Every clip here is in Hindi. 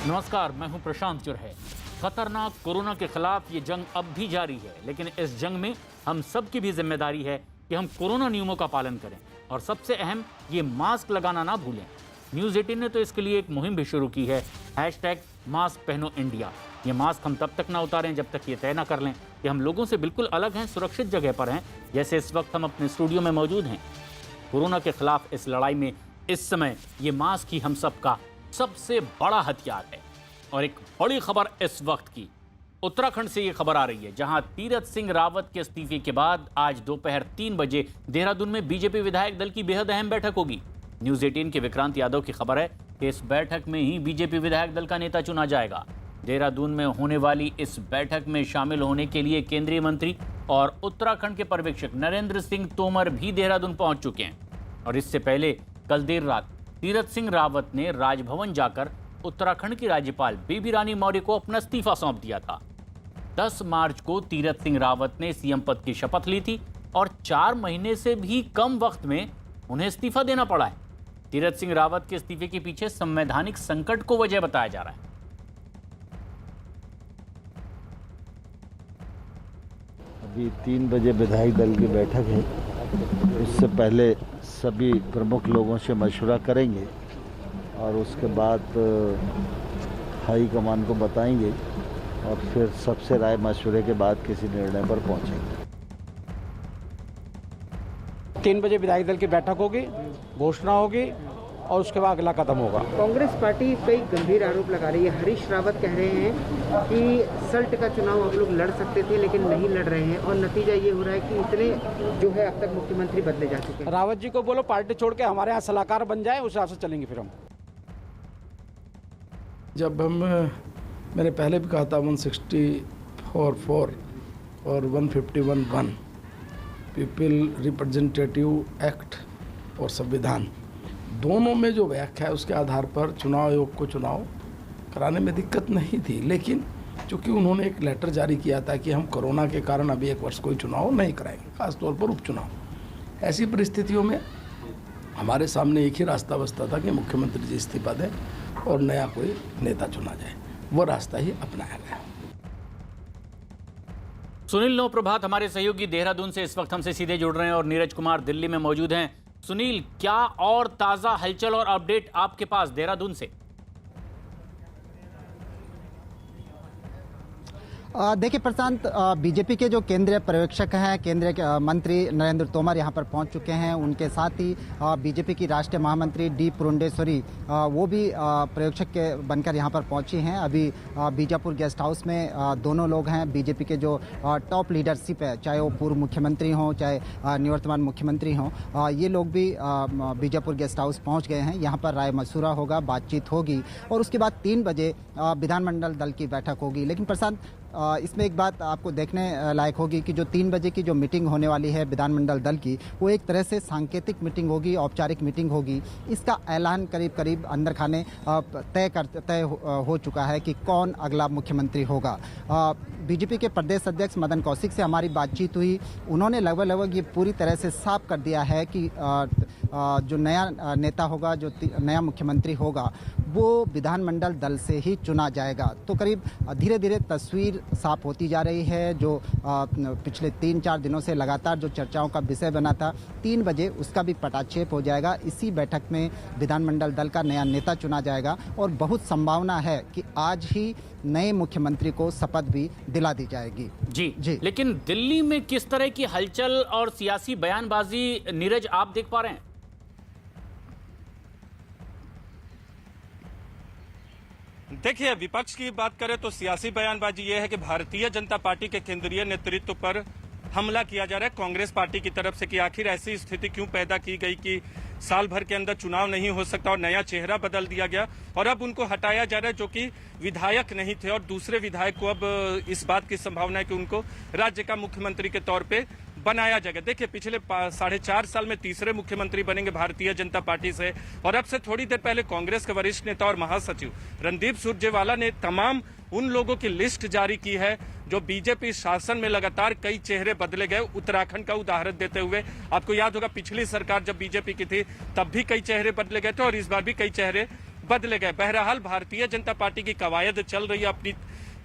नमस्कार, मैं हूं प्रशांत चुरहे। खतरनाक कोरोना के खिलाफ ये जंग अब भी जारी है, लेकिन इस जंग में हम सब की भी जिम्मेदारी है कि हम कोरोना नियमों का पालन करें और सबसे अहम ये मास्क लगाना ना भूलें। न्यूज़ 18 ने तो इसके लिए एक मुहिम भी शुरू की है, #मास्क पहनो इंडिया। ये मास्क हम तब तक ना उतारें जब तक ये तय ना कर लें कि हम लोगों से बिल्कुल अलग हैं, सुरक्षित जगह पर हैं, जैसे इस वक्त हम अपने स्टूडियो में मौजूद हैं। कोरोना के खिलाफ इस लड़ाई में इस समय ये मास्क ही हम सबका सबसे बड़ा हथियार है। और एक बड़ी खबर इस वक्त की उत्तराखंड से ये खबर आ रही है, जहां तीरथ सिंह रावत के इस्तीफे के बाद आज दोपहर 3 बजे देहरादून में बीजेपी विधायक दल की बेहद अहम बैठक होगी। न्यूज़ 18 के विक्रांत यादव की खबर है कि इस बैठक में ही बीजेपी विधायक दल का नेता चुना जाएगा। देहरादून में होने वाली इस बैठक में शामिल होने के लिए केंद्रीय मंत्री और उत्तराखंड के पर्यवेक्षक नरेंद्र सिंह तोमर भी देहरादून पहुंच चुके हैं। और इससे पहले कल देर रात तीरथ सिंह रावत ने राजभवन जाकर उत्तराखंड की राज्यपाल बेबी रानी मौर्य को अपना इस्तीफा सौंप दिया था। 10 मार्च को तीरथ सिंह रावत ने सीएम पद की शपथ ली थी और 4 महीने से भी कम वक्त में उन्हें इस्तीफा देना पड़ा है। तीरथ सिंह रावत के इस्तीफे के पीछे संवैधानिक संकट को वजह बताया जा रहा है। अभी 3 बजे विधायक दल की बैठक है। इससे पहले सभी प्रमुख लोगों से मशवरा करेंगे और उसके बाद हाई कमान को बताएंगे और फिर सबसे राय मशवरे के बाद किसी निर्णय पर पहुंचेंगे। 3 बजे विधायक दल की बैठक होगी, घोषणा होगी और उसके बाद अगला कदम होगा। कांग्रेस पार्टी कई गंभीर आरोप लगा रही है। हरीश रावत कह रहे हैं कि सल्ट का चुनाव हम लोग लड़ सकते थे लेकिन नहीं लड़ रहे हैं और नतीजा ये हो रहा है कि इतने जो है अब तक मुख्यमंत्री बदले जा चुके हैं। रावत जी को बोलो पार्टी छोड़ के हमारे यहाँ सलाहकार बन जाए, उस हिसाब से चलेंगे फिर हम। जब मैंने पहले भी कहा था 164(4) और 151(1) पीपल रिप्रेजेंटेटिव एक्ट और संविधान दोनों में जो व्याख्या है उसके आधार पर चुनाव आयोग को चुनाव कराने में दिक्कत नहीं थी। लेकिन चूंकि उन्होंने एक लेटर जारी किया था कि हम कोरोना के कारण अभी 1 वर्ष कोई चुनाव नहीं कराएंगे, खासतौर पर उपचुनाव। ऐसी परिस्थितियों में हमारे सामने एक ही रास्ता बचता था कि मुख्यमंत्री जी इस्तीफा दें और नया कोई नेता चुना जाए। वो रास्ता ही अपनाया गया। सुनील नौ प्रभात हमारे सहयोगी देहरादून से इस वक्त हमसे सीधे जुड़ रहे हैं और नीरज कुमार दिल्ली में मौजूद हैं। सुनील, क्या और ताजा हलचल और अपडेट आपके पास देहरादून से? देखिए प्रशांत, बीजेपी के जो केंद्रीय पर्यवेक्षक हैं, केंद्रीय मंत्री नरेंद्र तोमर यहां पर पहुंच चुके हैं। उनके साथ ही बीजेपी की राष्ट्रीय महामंत्री डी पुरंदेश्वरी वो भी पर्यवेक्षक के बनकर यहां पर पहुंची हैं। अभी बीजापुर गेस्ट हाउस में दोनों लोग हैं। बीजेपी के जो टॉप लीडरशिप है, चाहे वो पूर्व मुख्यमंत्री हों चाहे निवर्तमान मुख्यमंत्री हों, ये लोग भी बीजापुर गेस्ट हाउस पहुँच गए हैं। यहाँ पर राय मशूरा होगा, बातचीत होगी और उसके बाद 3 बजे विधानमंडल दल की बैठक होगी। लेकिन प्रशांत, इसमें एक बात आपको देखने लायक होगी कि जो 3 बजे की जो मीटिंग होने वाली है विधानमंडल दल की, वो एक तरह से सांकेतिक मीटिंग होगी, औपचारिक मीटिंग होगी। इसका ऐलान करीब अंदर खाने तय हो चुका है कि कौन अगला मुख्यमंत्री होगा। बीजेपी के प्रदेश अध्यक्ष मदन कौशिक से हमारी बातचीत हुई। उन्होंने लगभग ये पूरी तरह से साफ कर दिया है कि जो नया नेता होगा, जो नया मुख्यमंत्री होगा, वो विधानमंडल दल से ही चुना जाएगा। तो करीब धीरे धीरे तस्वीर साफ होती जा रही है। जो पिछले 3-4 दिनों से लगातार जो चर्चाओं का विषय बना था, 3 बजे उसका भी पटाक्षेप हो जाएगा। इसी बैठक में विधानमंडल दल का नया नेता चुना जाएगा और बहुत संभावना है कि आज ही नए मुख्यमंत्री को शपथ भी दिला दी जाएगी। जी। लेकिन दिल्ली में किस तरह की हलचल और सियासी बयानबाजी नीरज आप देख पा रहे हैं? देखिए, विपक्ष की बात करें तो सियासी बयानबाजी यह है कि भारतीय जनता पार्टी के केंद्रीय नेतृत्व पर हमला किया जा रहा है कांग्रेस पार्टी की तरफ से कि आखिर ऐसी स्थिति क्यों पैदा की गई कि साल भर के अंदर चुनाव नहीं हो सकता और नया चेहरा बदल दिया गया और अब उनको हटाया जा रहा है जो कि विधायक नहीं थे और दूसरे विधायक को अब इस बात की संभावना है कि उनको राज्य का मुख्यमंत्री के तौर पे बनाया जाएगा। देखिए, पिछले 4.5 साल में तीसरे मुख्यमंत्री बनेंगे भारतीय जनता पार्टी से और अब से थोड़ी देर पहले कांग्रेस के वरिष्ठ नेता और महासचिव रणदीप सुरजेवाला ने तमाम उन लोगों की लिस्ट जारी की है जो बीजेपी शासन में लगातार कई चेहरे बदले गए। उत्तराखंड का उदाहरण देते हुए आपको याद होगा पिछली सरकार जब बीजेपी की थी तब भी कई चेहरे बदले गए थे और इस बार भी कई चेहरे बदले गए। बहरहाल भारतीय जनता पार्टी की कवायद चल रही है अपनी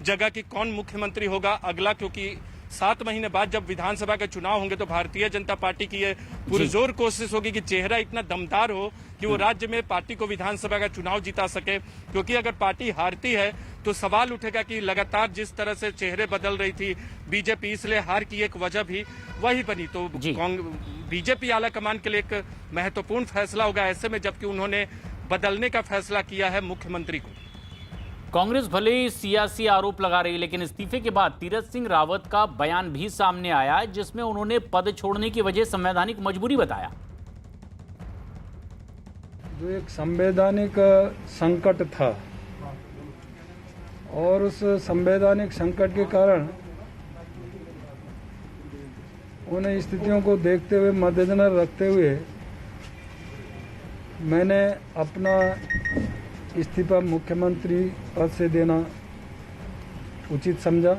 जगह की कौन मुख्यमंत्री होगा अगला, क्योंकि 7 महीने बाद जब विधानसभा के चुनाव होंगे तो भारतीय जनता पार्टी की ये पुरजोर कोशिश होगी कि चेहरा इतना दमदार हो कि वो राज्य में पार्टी को विधानसभा का चुनाव जिता सके। क्योंकि अगर पार्टी हारती है तो सवाल उठेगा कि लगातार जिस तरह से चेहरे बदल रही थी बीजेपी, इसलिए हार की एक वजह भी वही बनी। तो बीजेपी आलाकमान के लिए एक महत्वपूर्ण फैसला होगा ऐसे में, जबकि उन्होंने बदलने का फैसला किया है मुख्यमंत्री को। कांग्रेस भले ही सियासी आरोप लगा रही है, लेकिन इस्तीफे के बाद तीरथ सिंह रावत का बयान भी सामने आया जिसमें उन्होंने पद छोड़ने की वजह संवैधानिक मजबूरी बताया। जो एक संवैधानिक संकट था और उस संवैधानिक संकट के कारण उन स्थितियों को देखते हुए, मद्देनजर रखते हुए मैंने अपना इस्तीफा मुख्यमंत्री पद से देना उचित समझा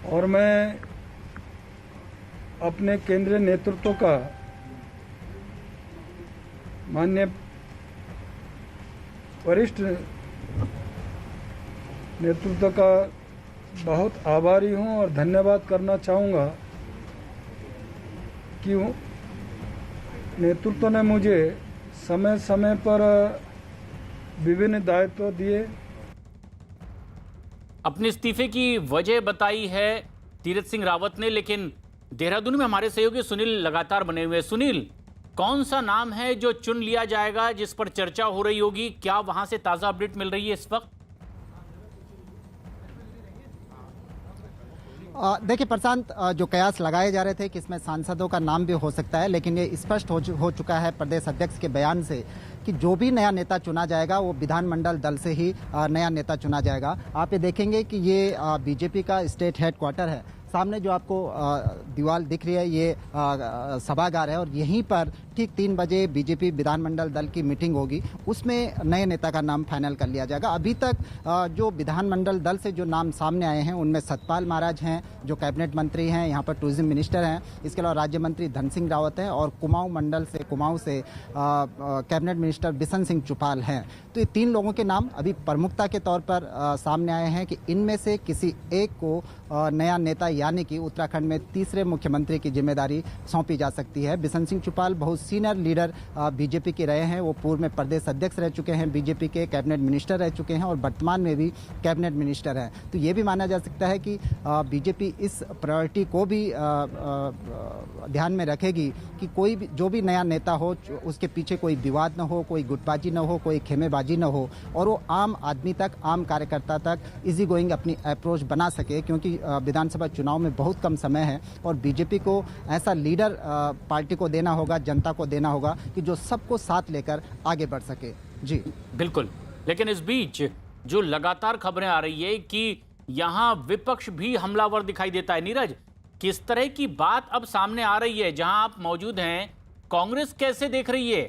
और मैं अपने केंद्रीय नेतृत्व का, माननीय वरिष्ठ नेतृत्व का बहुत आभारी हूं और धन्यवाद करना चाहूँगा कि नेतृत्व ने मुझे समय समय पर विभिन्न दायित्व दिए। अपने इस्तीफे की वजह बताई है तीरथ सिंह रावत ने, लेकिन देहरादून में हमारे सहयोगी सुनील लगातार बने हुए। सुनील, कौन सा नाम है जो चुन लिया जाएगा जिस पर चर्चा हो रही होगी? क्या वहां से ताजा अपडेट मिल रही है इस वक्त? देखिए प्रशांत, जो कयास लगाए जा रहे थे कि इसमें सांसदों का नाम भी हो सकता है, लेकिन ये स्पष्ट हो चुका है प्रदेश अध्यक्ष के बयान से कि जो भी नया नेता चुना जाएगा वो विधानमंडल दल से ही नया नेता चुना जाएगा। आप ये देखेंगे कि ये बीजेपी का स्टेट हेडक्वार्टर है। सामने जो आपको दीवार दिख रही है ये सभागार है और यहीं पर ठीक 3 बजे बीजेपी विधानमंडल दल की मीटिंग होगी, उसमें नए नेता का नाम फाइनल कर लिया जाएगा। अभी तक जो विधानमंडल दल से जो नाम सामने आए हैं उनमें सतपाल महाराज हैं जो कैबिनेट मंत्री हैं, यहाँ पर टूरिज्म मिनिस्टर हैं, इसके अलावा राज्य मंत्री धन सिंह रावत हैं और कुमाऊं से कैबिनेट मिनिस्टर बिशन सिंह चुफाल हैं। तो ये 3 लोगों के नाम अभी प्रमुखता के तौर पर सामने आए हैं कि इनमें से किसी एक को नया नेता यानी कि उत्तराखंड में तीसरे मुख्यमंत्री की जिम्मेदारी सौंपी जा सकती है। बिशन सिंह चुफाल बहुत सीनियर लीडर बीजेपी के रहे हैं। वो पूर्व में प्रदेश अध्यक्ष रह चुके हैं बीजेपी के, कैबिनेट मिनिस्टर रह चुके हैं और वर्तमान में भी कैबिनेट मिनिस्टर हैं। तो ये भी माना जा सकता है कि बीजेपी इस प्रायोरिटी को भी ध्यान में रखेगी कि कोई भी जो भी नया नेता हो उसके पीछे कोई विवाद न हो, कोई गुटबाजी न हो, कोई खेमेबाजी न हो और वो आम आदमी तक, आम कार्यकर्ता तक इजी गोइंग अपनी अप्रोच बना सके, क्योंकि विधानसभा चुनाव में बहुत कम समय है और बीजेपी को ऐसा लीडर पार्टी को देना होगा, जनता को देना होगा कि जो सबको साथ लेकर आगे बढ़ सके। जी बिल्कुल, लेकिन इस बीच जो लगातार खबरें आ रही है कि यहां विपक्ष भी हमलावर दिखाई देता है। नीरज, किस तरह की बात अब सामने आ रही है? जहां आप मौजूद हैं, कांग्रेस कैसे देख रही है?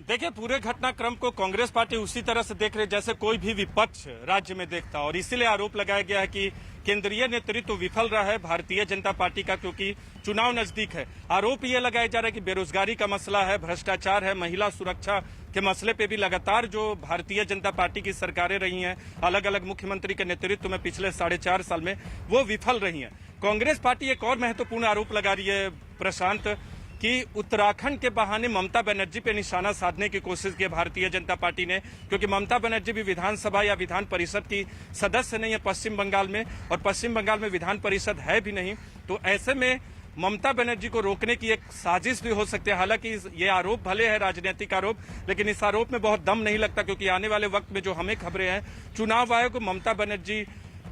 देखिए, पूरे घटनाक्रम को कांग्रेस पार्टी उसी तरह से देख रही है जैसे कोई भी विपक्ष राज्य में देखता, और इसीलिए आरोप लगाया गया है कि केंद्रीय नेतृत्व विफल रहा है भारतीय जनता पार्टी का, क्योंकि चुनाव नजदीक है। आरोप ये लगाया जा रहा है कि बेरोजगारी का मसला है, भ्रष्टाचार है, महिला सुरक्षा के मसले पे भी लगातार जो भारतीय जनता पार्टी की सरकारें रही हैं अलग अलग मुख्यमंत्री के नेतृत्व में पिछले 4.5 साल में, वो विफल रही हैं। कांग्रेस पार्टी एक और महत्वपूर्ण आरोप लगा रही है प्रशांत कि उत्तराखंड के बहाने ममता बनर्जी पे निशाना साधने की कोशिश की भारतीय जनता पार्टी ने, क्योंकि ममता बनर्जी भी विधानसभा या विधान परिषद की सदस्य नहीं है पश्चिम बंगाल में, और पश्चिम बंगाल में विधान परिषद है भी नहीं। तो ऐसे में ममता बनर्जी को रोकने की एक साजिश भी हो सकती है। हालांकि ये आरोप भले है राजनीतिक आरोप, लेकिन इस आरोप में बहुत दम नहीं लगता, क्योंकि आने वाले वक्त में जो हमें खबरें हैं, चुनाव आयोग ममता बनर्जी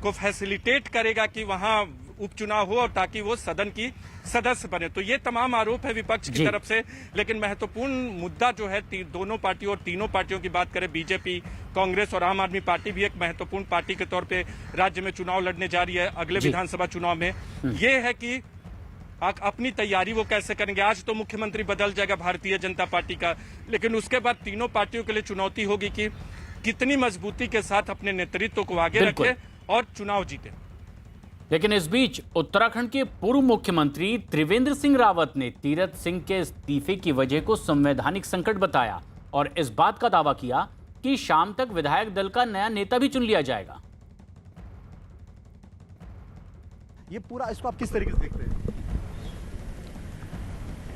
को फैसिलिटेट करेगा कि वहां उपचुनाव हो और ताकि वो सदन की सदस्य बने। तो ये तमाम आरोप है विपक्ष की तरफ से, लेकिन महत्वपूर्ण मुद्दा जो है दोनों पार्टियों और तीनों पार्टियों की बात करें, बीजेपी, कांग्रेस और आम आदमी पार्टी भी एक महत्वपूर्ण पार्टी के तौर पे राज्य में चुनाव लड़ने जा रही है अगले विधानसभा चुनाव में, ये है कि अपनी तैयारी वो कैसे करेंगे। आज तो मुख्यमंत्री बदल जाएगा भारतीय जनता पार्टी का, लेकिन उसके बाद तीनों पार्टियों के लिए चुनौती होगी कि कितनी मजबूती के साथ अपने नेतृत्व को आगे रखें और चुनाव जीते। लेकिन इस बीच उत्तराखंड के पूर्व मुख्यमंत्री त्रिवेंद्र सिंह रावत ने तीरथ सिंह के इस्तीफे की वजह को संवैधानिक संकट बताया और इस बात का दावा किया कि शाम तक विधायक दल का नया नेता भी चुन लिया जाएगा। ये पूरा इसको आप किस तरीके से देखते हैं?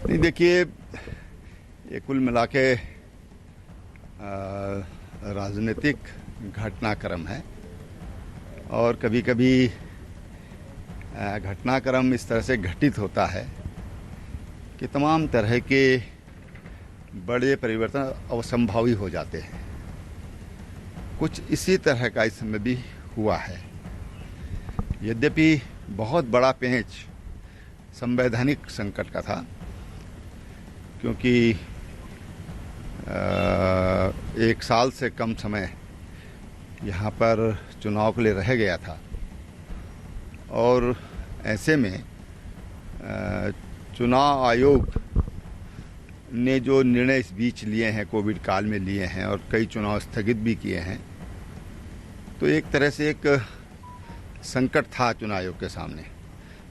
नहीं, देखिए, ये कुल मिला के राजनीतिक घटनाक्रम है और कभी कभी घटनाक्रम इस तरह से घटित होता है कि तमाम तरह के बड़े परिवर्तन असंभावी हो जाते हैं। कुछ इसी तरह का इसमें भी हुआ है। यद्यपि बहुत बड़ा पेंच संवैधानिक संकट का था, क्योंकि एक साल से कम समय यहाँ पर चुनाव के लिए रह गया था और ऐसे में चुनाव आयोग ने जो निर्णय इस बीच लिए हैं, कोविड काल में लिए हैं और कई चुनाव स्थगित भी किए हैं, तो एक तरह से एक संकट था चुनाव आयोग के सामने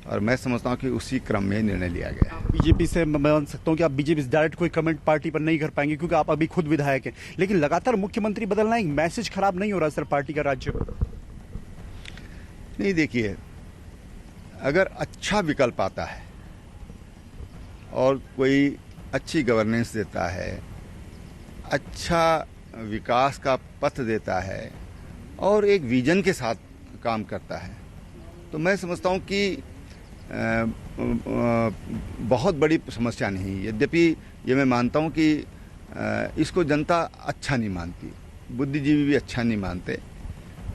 और मैं समझता हूँ कि उसी क्रम में निर्णय लिया गया। बीजेपी से मैं मान सकता हूँ कि आप बीजेपी से डायरेक्ट कोई कमेंट पार्टी पर नहीं कर पाएंगे क्योंकि आप अभी खुद विधायक हैं, लेकिन लगातार मुख्यमंत्री बदलना एक मैसेज खराब नहीं हो रहा सर पार्टी का राज्य में? नहीं, देखिए, अगर अच्छा विकल्प आता है और कोई अच्छी गवर्नेंस देता है, अच्छा विकास का पथ देता है और एक विजन के साथ काम करता है, तो मैं समझता हूँ कि बहुत बड़ी समस्या नहीं। यद्यपि ये मैं मानता हूँ कि इसको जनता अच्छा नहीं मानती, बुद्धिजीवी भी अच्छा नहीं मानते,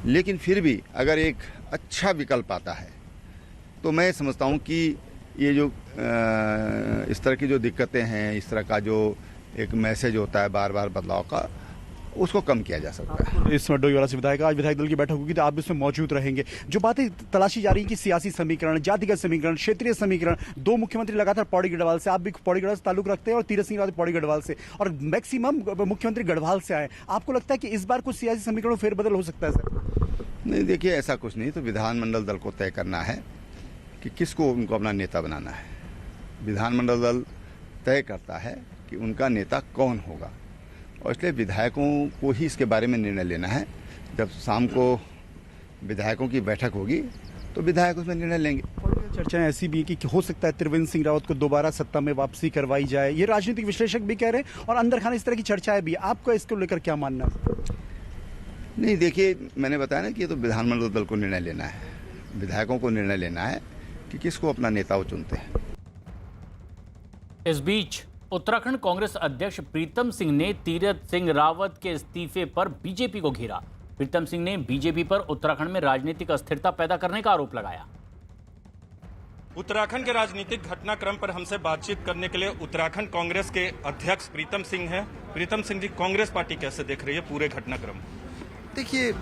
लेकिन फिर भी अगर एक अच्छा विकल्प आता है तो मैं समझता हूँ कि ये जो इस तरह की जो दिक्कतें हैं, इस तरह का जो एक मैसेज होता है बार बार बदलाव का, उसको कम किया जा सकता है। इस डोईवाला से विधायक आज विधायक दल की बैठक होगी तो आप इसमें मौजूद रहेंगे। जो बातें तलाशी जा रही है कि सियासी समीकरण, जातिगत समीकरण, क्षेत्रीय समीकरण, दो मुख्यमंत्री लगातार पौड़ी गढ़वाल से, आप भी पौड़ी गढ़वाल से ताल्लुक रखते हैं और तीरथ सिंह रावत पौड़ी गढ़वाल से और मैक्सिमम मुख्यमंत्री गढ़वाल से आए, आपको लगता है कि इस बार कुछ सियासी समीकरण फेरबदल हो सकता है सर? नहीं, देखिए, ऐसा कुछ नहीं। तो विधानमंडल दल को तय करना है कि किसको उनको अपना नेता बनाना है। विधानमंडल दल तय करता है कि उनका नेता कौन होगा और इसलिए विधायकों को ही इसके बारे में निर्णय लेना है। जब शाम को विधायकों की बैठक होगी तो विधायक उसमें निर्णय लेंगे। चर्चाएं ऐसी भी कि हो सकता है त्रिवेंद्र सिंह रावत को दोबारा सत्ता में वापसी करवाई जाए, ये राजनीतिक विश्लेषक भी कह रहे हैं और अंदर खाने इस तरह की चर्चाएं भी। आपको इसको लेकर क्या मानना है? नहीं, देखिए, मैंने बताया ना कि ये तो विधानमंडल दल को निर्णय लेना है, विधायकों को निर्णय लेना है कि किसको अपना नेता वो चुनते हैं। इस बीच उत्तराखंड कांग्रेस अध्यक्ष प्रीतम सिंह ने तीरथ सिंह रावत के इस्तीफे पर बीजेपी को घेरा। प्रीतम सिंह ने बीजेपी पर उत्तराखंड में राजनीतिक अस्थिरता पैदा करने का आरोप लगाया। उत्तराखंड के राजनीतिक घटनाक्रम पर हमसे बातचीत करने के लिए उत्तराखंड कांग्रेस के अध्यक्ष प्रीतम सिंह हैं। प्रीतम सिंह जी, कांग्रेस पार्टी कैसे देख रही है पूरे घटनाक्रम? देखिए,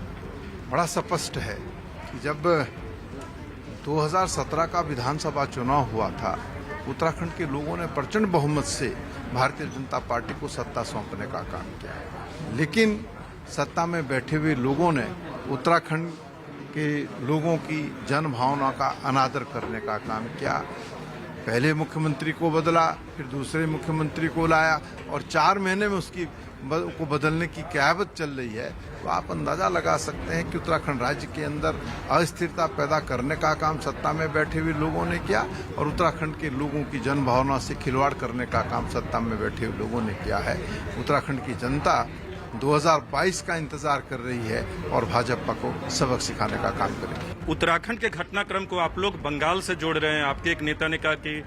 बड़ा स्पष्ट है कि जब 2017 का विधानसभा चुनाव हुआ था, उत्तराखंड के लोगों ने प्रचंड बहुमत से भारतीय जनता पार्टी को सत्ता सौंपने का काम किया, लेकिन सत्ता में बैठे हुए लोगों ने उत्तराखंड के लोगों की जन भावना का अनादर करने का काम किया। पहले मुख्यमंत्री को बदला, फिर दूसरे मुख्यमंत्री को लाया और 4 महीने में उसकी को बदलने की कयावत चल रही है। तो आप अंदाजा लगा सकते हैं कि उत्तराखंड राज्य के अंदर अस्थिरता पैदा करने का काम सत्ता में बैठे हुए लोगों ने किया और उत्तराखंड के लोगों की जन भावना से खिलवाड़ करने का काम सत्ता में बैठे हुए लोगों ने किया है। उत्तराखंड की जनता 2022 का इंतजार कर रही है और भाजपा को सबक सिखाने का काम करेगी। उत्तराखंड के घटनाक्रम को आप लोग बंगाल से जोड़ रहे हैं। आपके एक नेता ने कहा कि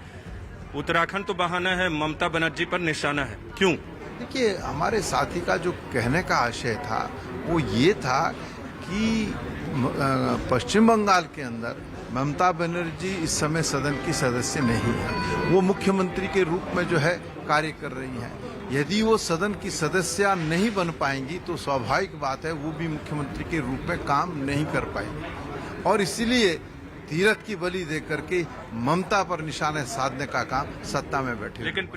उत्तराखंड तो बहाना है, ममता बनर्जी पर निशाना है, क्यों? देखिए, हमारे साथी का जो कहने का आशय था वो ये था कि पश्चिम बंगाल के अंदर ममता बनर्जी इस समय सदन की सदस्य नहीं है, वो मुख्यमंत्री के रूप में जो है कार्य कर रही हैं। यदि वो सदन की सदस्य नहीं बन पाएंगी तो स्वाभाविक बात है वो भी मुख्यमंत्री के रूप में काम नहीं कर पाएंगी और इसीलिए तीरथ की बलि दे करके ममता पर निशाने साधने का काम सत्ता में बैठे। लेकिन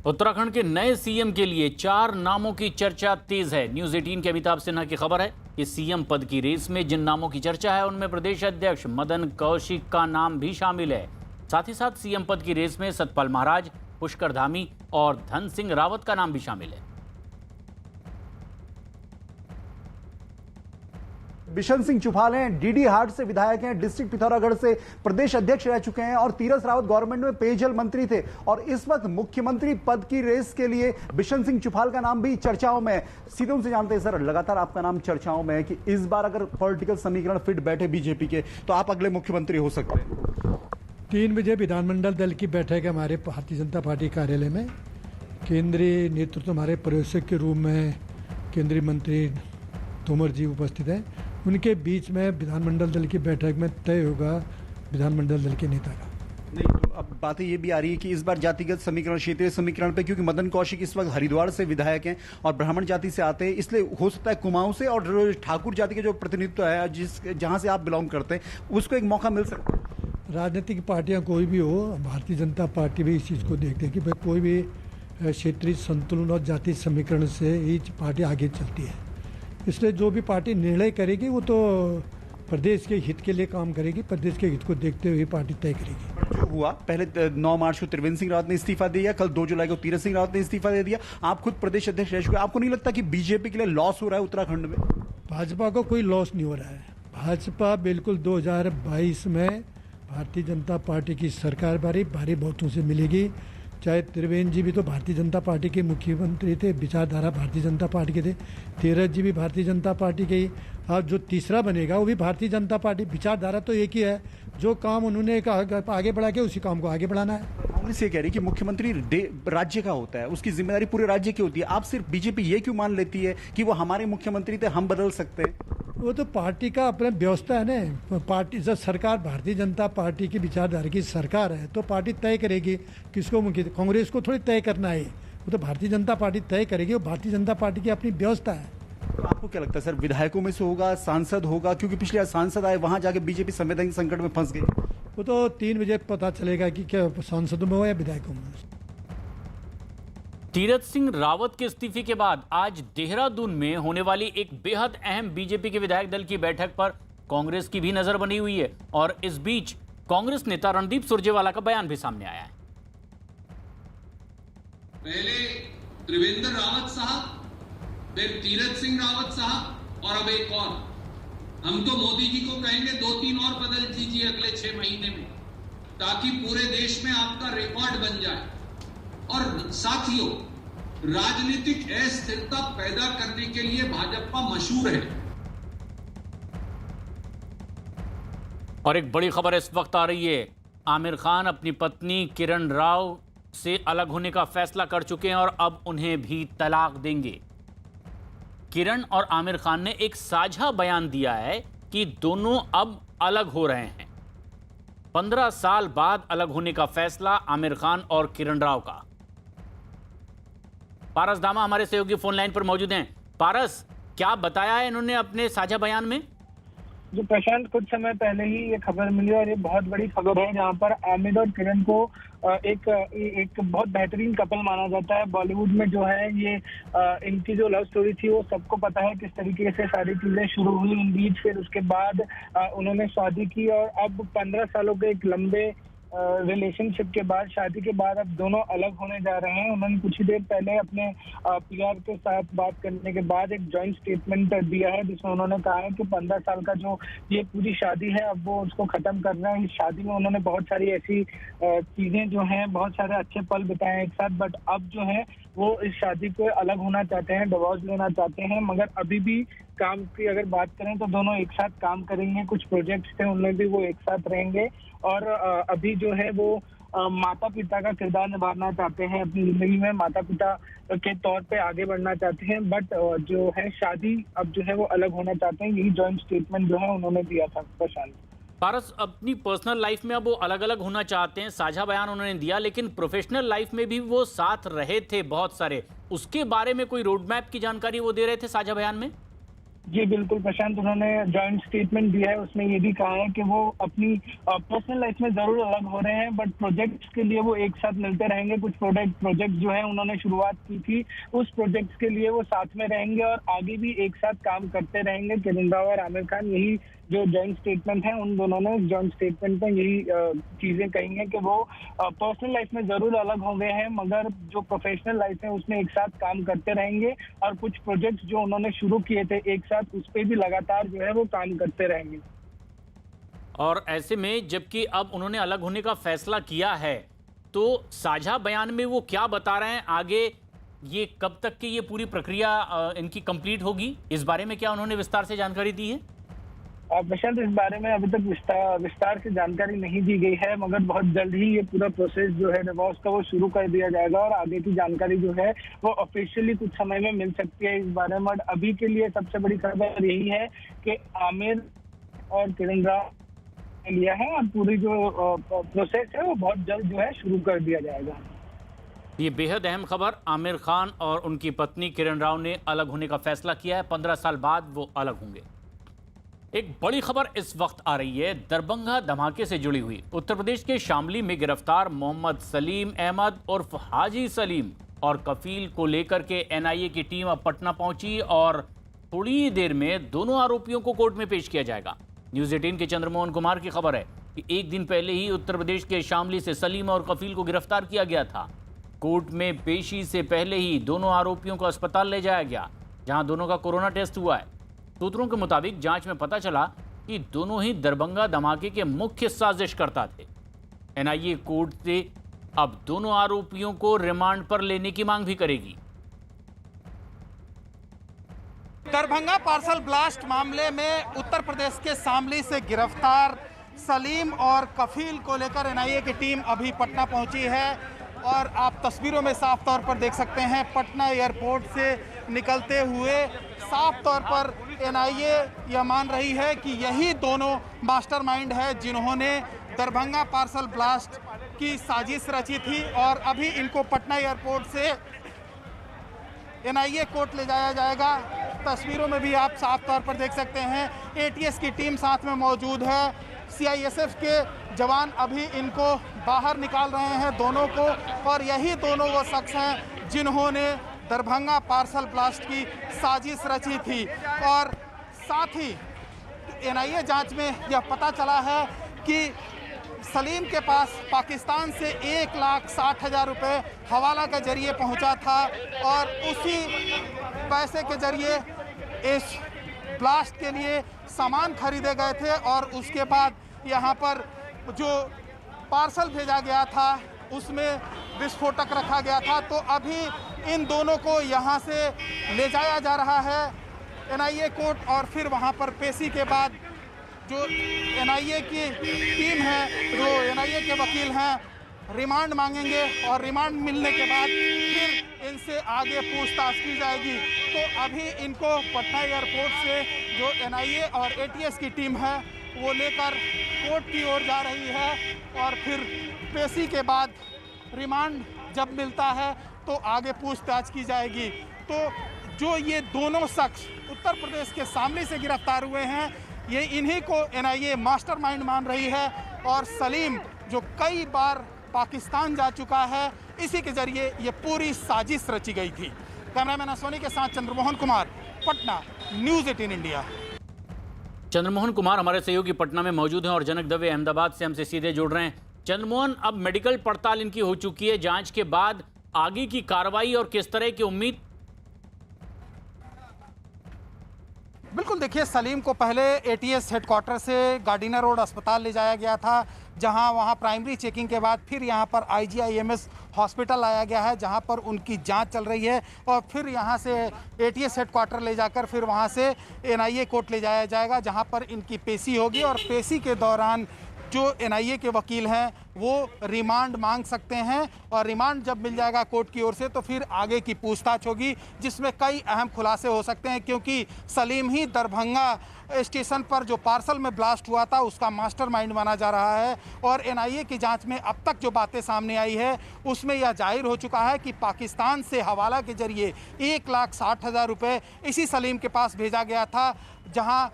उत्तराखंड के नए सीएम के लिए 4 नामों की चर्चा तेज है। न्यूज 18 के अमिताभ सिन्हा की खबर है। कि सीएम पद की रेस में जिन नामों की चर्चा है उनमें प्रदेश अध्यक्ष मदन कौशिक का नाम भी शामिल है। साथ ही साथ सीएम पद की रेस में सतपाल महाराज, पुष्कर धामी और धन सिंह रावत का नाम भी शामिल है। बिशन सिंह चुफाल हैं, डीडी हाट से विधायक हैं, डिस्ट्रिक्ट पिथौरागढ़ से प्रदेश अध्यक्ष रह चुके हैं और तीरथ रावत गवर्नमेंट में पेयजल मंत्री थे और इस वक्त मुख्यमंत्री पद की रेस के लिए बिशन सिंह चुफाल का नाम भी चर्चाओं में है। सीधे उनसे जानते हैं, सर लगातार आपका नाम चर्चाओं में है कि इस बार अगर पॉलिटिकल समीकरण फिट बैठे बीजेपी के तो आप अगले मुख्यमंत्री हो सकते हैं। 3 बजे विधानमंडल दल की बैठक है हमारे भारतीय जनता पार्टी कार्यालय में। केंद्रीय नेतृत्व हमारे पर्यवेक्षक के रूप में केंद्रीय मंत्री तोमर जी उपस्थित हैं। उनके बीच में विधानमंडल दल की बैठक में तय होगा विधानमंडल दल के नेता का। नहीं तो अब बातें ये भी आ रही है कि इस बार जातिगत समीकरण, क्षेत्रीय समीकरण पे, क्योंकि मदन कौशिक इस वक्त हरिद्वार से विधायक हैं और ब्राह्मण जाति से आते हैं, इसलिए हो सकता है कुमाऊं से और ठाकुर जाति के जो प्रतिनिधित्व है जहां से आप बिलोंग करते हैं उसको एक मौका मिल सकता है। राजनीतिक पार्टियां कोई भी हो, भारतीय जनता पार्टी भी इस चीज़ को देखते हैं कि भाई कोई भी क्षेत्रीय संतुलन और जाति समीकरण से ही पार्टी आगे चलती है। इसलिए जो भी पार्टी निर्णय करेगी वो तो प्रदेश के हित के लिए काम करेगी, प्रदेश के हित को देखते हुए पार्टी तय करेगी। जो हुआ पहले 9 मार्च को त्रिवेंद्र सिंह रावत ने इस्तीफा दिया, कल 2 जुलाई को तीरथ सिंह रावत ने इस्तीफा दे दिया, आप खुद प्रदेश अध्यक्ष रह चुके, आपको नहीं लगता कि बीजेपी के लिए लॉस हो रहा है उत्तराखंड में? भाजपा को कोई लॉस नहीं हो रहा है। भाजपा बिल्कुल 2022 में भारतीय जनता पार्टी की सरकार भारी बहुतों से मिलेगी। चाहे त्रिवेंद्र जी भी तो भारतीय जनता पार्टी के मुख्यमंत्री थे, विचारधारा भारतीय जनता पार्टी के थे, तीरथ जी भी भारतीय जनता पार्टी के ही, अब जो तीसरा बनेगा वो भी भारतीय जनता पार्टी। विचारधारा तो एक ही है, जो काम उन्होंने आगे बढ़ा के उसी काम को आगे बढ़ाना है। कांग्रेस ये कह रही कि मुख्यमंत्री राज्य का होता है, उसकी जिम्मेदारी पूरे राज्य की होती है। आप सिर्फ बीजेपी ये क्यों मान लेती है कि वो हमारे मुख्यमंत्री थे, हम बदल सकते हैं? वो तो पार्टी का अपना व्यवस्था है ना। पार्टी जब सरकार भारतीय जनता पार्टी की विचारधारा की सरकार है तो पार्टी तय करेगी किसको मुख्य। कांग्रेस को थोड़ी तय करना है, वो तो भारतीय जनता पार्टी तय करेगी। वो भारतीय जनता पार्टी की अपनी व्यवस्था है। तो आपको क्या लगता है सर, विधायकों में से होगा, सांसद होगा? क्योंकि पिछले सांसद आए, वहां जाके बीजेपी संवैधानिक संकट में फंस गई। वो तो 3 बजे पता चलेगा कि क्या सांसदों में हो या विधायकों में। तीरथ सिंह रावत के इस्तीफे के बाद आज देहरादून में होने वाली एक बेहद अहम बीजेपी के विधायक दल की बैठक पर कांग्रेस की भी नजर बनी हुई है और इस बीच कांग्रेस नेता रणदीप सुरजेवाला का बयान भी सामने आया है। पहले त्रिवेंद्र रावत साहब, फिर तीरथ सिंह रावत साहब और अब एक और। हम तो मोदी जी को कहेंगे 2-3 और बदल दीजिए अगले 6 महीने में, ताकि पूरे देश में आपका रिकॉर्ड बन जाए। और साथियों, राजनीतिक अस्थिरता पैदा करने के लिए भाजपा मशहूर है। और एक बड़ी खबर इस वक्त आ रही है, आमिर खान अपनी पत्नी किरण राव से अलग होने का फैसला कर चुके हैं और अब उन्हें भी तलाक देंगे। किरण और आमिर खान ने एक साझा बयान दिया है कि दोनों अब अलग हो रहे हैं। 15 साल बाद अलग होने का फैसला आमिर खान और किरण राव का। पारस दामा हमारे सहयोगी फोन लाइन पर मौजूद हैं। पारस, क्या बताया है इन्होंने अपने साझा बयान में? जो प्रशांत, कुछ समय पहले ही ये खबर मिली और ये बहुत बड़ी खबर है, जहां पर आमिर और किरण को एक बहुत बेहतरीन कपल माना जाता है बॉलीवुड में। जो है ये इनकी जो लव स्टोरी थी वो सबको पता है किस तरीके से सारी चीजें शुरू हुई इन बीच। फिर उसके बाद उन्होंने शादी की और अब 15 सालों के एक लंबे रिलेशनशिप के बाद, शादी के बाद अब दोनों अलग होने जा रहे हैं। उन्होंने कुछ ही देर पहले अपने पीआर के साथ बात करने के बाद एक जॉइंट स्टेटमेंट दिया है, जिसमें उन्होंने कहा है कि 15 साल का जो ये पूरी शादी है अब वो उसको खत्म करना है। इस शादी में उन्होंने बहुत सारी ऐसी चीजें जो हैं, बहुत सारे अच्छे पल बिताए हैं एक साथ, बट अब जो है वो इस शादी को अलग होना चाहते हैं, डिवोर्स लेना चाहते हैं। मगर अभी भी काम की अगर बात करें तो दोनों एक साथ काम करेंगे। कुछ प्रोजेक्ट्स थे उनमें भी वो एक साथ रहेंगे और अभी जो है वो माता पिता का किरदार निभाना चाहते हैं अपनी जिंदगी में, माता पिता के तौर पे आगे बढ़ना चाहते हैं। बट जो है शादी अब जो है वो अलग होना चाहते हैं। यही जॉइंट स्टेटमेंट जो है उन्होंने दिया था। प्रशांत, पारस, अपनी पर्सनल लाइफ में अब वो अलग अलग होना चाहते हैं, साझा बयान उन्होंने दिया, लेकिन प्रोफेशनल लाइफ में भी वो साथ रहे थे बहुत सारे। उसके बारे में कोई रोड मैप की जानकारी वो दे रहे थे साझा बयान में? जी बिल्कुल प्रशांत, उन्होंने जॉइंट स्टेटमेंट दिया है, उसमें ये भी कहा है कि वो अपनी पर्सनल लाइफ में जरूर अलग हो रहे हैं, बट प्रोजेक्ट्स के लिए वो एक साथ मिलते रहेंगे। कुछ प्रोजेक्ट जो है उन्होंने शुरुआत की थी, उस प्रोजेक्ट्स के लिए वो साथ में रहेंगे और आगे भी एक साथ काम करते रहेंगे। किरण राव और आमिर खान, यही जो जॉइंट स्टेटमेंट है, उन दोनों ने जॉइंट स्टेटमेंट में यही चीजें कही हैं कि वो पर्सनल लाइफ में जरूर अलग हो गए हैं, मगर जो प्रोफेशनल लाइफ है उसमें एक साथ काम करते रहेंगे और कुछ प्रोजेक्ट्स जो उन्होंने शुरू किए थे एक साथ, उस पर भी लगातार जो है वो काम करते रहेंगे। और ऐसे में जबकि अब उन्होंने अलग होने का फैसला किया है, तो साझा बयान में वो क्या बता रहे हैं आगे, ये कब तक की ये पूरी प्रक्रिया इनकी कंप्लीट होगी, इस बारे में क्या उन्होंने विस्तार से जानकारी दी है? प्रशांत, इस बारे में अभी तक विस्तार से जानकारी नहीं दी गई है, मगर बहुत जल्द ही ये पूरा प्रोसेस जो है डिवोर्स का वो शुरू कर दिया जाएगा और आगे की जानकारी जो है वो ऑफिशियली कुछ समय में मिल सकती है इस बारे में। अभी के लिए सबसे बड़ी खबर यही है कि आमिर और किरण राव ने लिया है और पूरी जो प्रोसेस है वो बहुत जल्द जो है शुरू कर दिया जाएगा। ये बेहद अहम खबर, आमिर खान और उनकी पत्नी किरण राव ने अलग होने का फैसला किया है, 15 साल बाद वो अलग होंगे। एक बड़ी खबर इस वक्त आ रही है दरभंगा धमाके से जुड़ी हुई। उत्तर प्रदेश के शामली में गिरफ्तार मोहम्मद सलीम अहमद उर्फ हाजी सलीम और कफील को लेकर के एनआईए की टीम अब पटना पहुंची और थोड़ी देर में दोनों आरोपियों को कोर्ट में पेश किया जाएगा। न्यूज़ 18 के चंद्रमोहन कुमार की खबर है कि एक दिन पहले ही उत्तर प्रदेश के शामली से सलीम और कफील को गिरफ्तार किया गया था। कोर्ट में पेशी से पहले ही दोनों आरोपियों को अस्पताल ले जाया गया, जहां दोनों का कोरोना टेस्ट हुआ है। सूत्रों के मुताबिक जांच में पता चला कि दोनों ही दरभंगा धमाके के मुख्य साजिशकर्ता थे। एनआईए कोर्ट से अब दोनों आरोपियों को रिमांड पर लेने की मांग भी करेगी। दरभंगा पार्सल ब्लास्ट मामले में उत्तर प्रदेश के शामली से गिरफ्तार सलीम और कफील को लेकर एनआईए की टीम अभी पटना पहुंची है और आप तस्वीरों में साफ तौर पर देख सकते हैं पटना एयरपोर्ट से निकलते हुए साफ तौर पर एनआईए यह मान रही है कि यही दोनों मास्टरमाइंड है जिन्होंने दरभंगा पार्सल ब्लास्ट की साजिश रची थी और अभी इनको पटना एयरपोर्ट से एनआईए कोर्ट ले जाया जाएगा। तस्वीरों में भी आप साफ तौर पर देख सकते हैं एटीएस की टीम साथ में मौजूद है। सीआईएसएफ के जवान अभी इनको बाहर निकाल रहे हैं दोनों को, और यही दोनों वो शख्स हैं जिन्होंने दरभंगा पार्सल ब्लास्ट की साजिश रची थी। और साथ ही एनआईए जांच में यह पता चला है कि सलीम के पास पाकिस्तान से 1,60,000 रुपये हवाला के जरिए पहुंचा था और उसी पैसे के जरिए इस ब्लास्ट के लिए सामान खरीदे गए थे और उसके बाद यहाँ पर जो पार्सल भेजा गया था उसमें विस्फोटक रखा गया था। तो अभी इन दोनों को यहाँ से ले जाया जा रहा है एनआईए कोर्ट और फिर वहाँ पर पेशी के बाद जो एनआईए की टीम है, जो एनआईए के वकील हैं, रिमांड मांगेंगे और रिमांड मिलने के बाद फिर इनसे आगे पूछताछ की जाएगी। तो अभी इनको पटना एयरपोर्ट से जो एनआईए और एटीएस की टीम है वो लेकर कोर्ट की ओर जा रही है और फिर पेशी के बाद रिमांड जब मिलता है तो आगे पूछताछ की जाएगी। तो जो ये दोनों शख्स उत्तर प्रदेश के शामली से गिरफ्तार हुए हैं, ये इन्हीं को एनआईए मास्टरमाइंड मान रही है और सलीम जो कई बार पाकिस्तान जा चुका है, इसी के जरिए ये पूरी साजिश रची गई थी। कैमरामैन सोनी के साथ चंद्रमोहन कुमार, पटना, न्यूज़ 18 इंडिया। चंद्रमोहन कुमार हमारे सहयोगी पटना में मौजूद हैं और जनक दवे अहमदाबाद से हमसे सीधे जुड़ रहे हैं। चंद्रमोहन, अब मेडिकल पड़ताल इनकी हो चुकी है, जांच के बाद आगे की कार्रवाई और किस तरह की उम्मीद? बिल्कुल, देखिए सलीम को पहले एटीएस हेडक्वार्टर से गार्डिनर रोड अस्पताल ले जाया गया था, जहां वहां प्राइमरी चेकिंग के बाद फिर यहां पर आईजीआईएमएस हॉस्पिटल लाया गया है, जहां पर उनकी जांच चल रही है और फिर यहां से एटीएस हेडक्वार्टर ले जाकर फिर वहां से एनआईए कोर्ट ले जाया जाएगा, जहां पर इनकी पेशी होगी। और पेशी के दौरान जो एनआईए के वकील हैं वो रिमांड मांग सकते हैं और रिमांड जब मिल जाएगा कोर्ट की ओर से तो फिर आगे की पूछताछ होगी, जिसमें कई अहम खुलासे हो सकते हैं, क्योंकि सलीम ही दरभंगा स्टेशन पर जो पार्सल में ब्लास्ट हुआ था उसका मास्टरमाइंड माना जा रहा है। और एनआईए की जांच में अब तक जो बातें सामने आई है उसमें यह जाहिर हो चुका है कि पाकिस्तान से हवाला के जरिए 1,60,000 रुपये इसी सलीम के पास भेजा गया था, जहां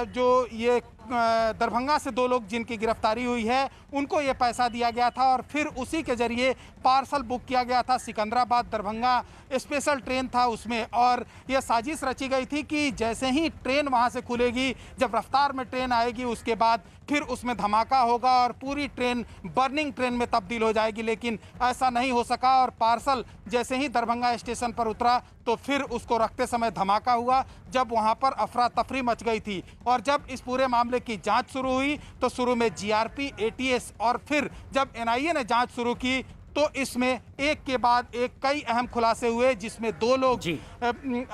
जो ये दरभंगा से 2 लोग जिनकी गिरफ्तारी हुई है उनको ये पैसा दिया गया था और फिर उसी के जरिए पार्सल बुक किया गया था। सिकंदराबाद दरभंगा स्पेशल ट्रेन था उसमें, और यह साजिश रची गई थी कि जैसे ही ट्रेन वहां से खुलेगी, जब रफ्तार में ट्रेन आएगी, उसके बाद फिर उसमें धमाका होगा और पूरी ट्रेन बर्निंग ट्रेन में तब्दील हो जाएगी। लेकिन ऐसा नहीं हो सका और पार्सल जैसे ही दरभंगा स्टेशन पर उतरा तो फिर उसको रखते समय धमाका हुआ, जब वहां पर अफरा तफरी मच गई थी। और जब इस पूरे मामले की जांच शुरू हुई तो शुरू में जीआरपी, एटीएस और फिर जब एनआईए ने जांच शुरू की तो इसमें एक के बाद एक कई अहम खुलासे हुए, जिसमें 2 लोग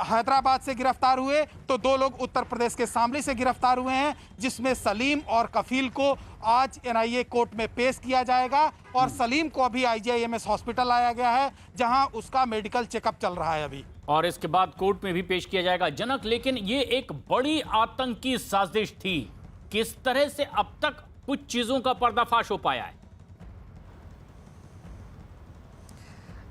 हैदराबाद से गिरफ्तार हुए तो 2 लोग उत्तर प्रदेश के शामली से गिरफ्तार हुए हैं, जिसमें सलीम और कफील को आज एनआईए कोर्ट में पेश किया जाएगा। और सलीम को अभी आईजीआईएमएस हॉस्पिटल लाया गया है, जहां उसका मेडिकल चेकअप चल रहा है अभी, और इसके बाद कोर्ट में भी पेश किया जाएगा। जनक, लेकिन ये एक बड़ी आतंकी साजिश थी, किस तरह से अब तक कुछ चीजों का पर्दाफाश हो पाया है?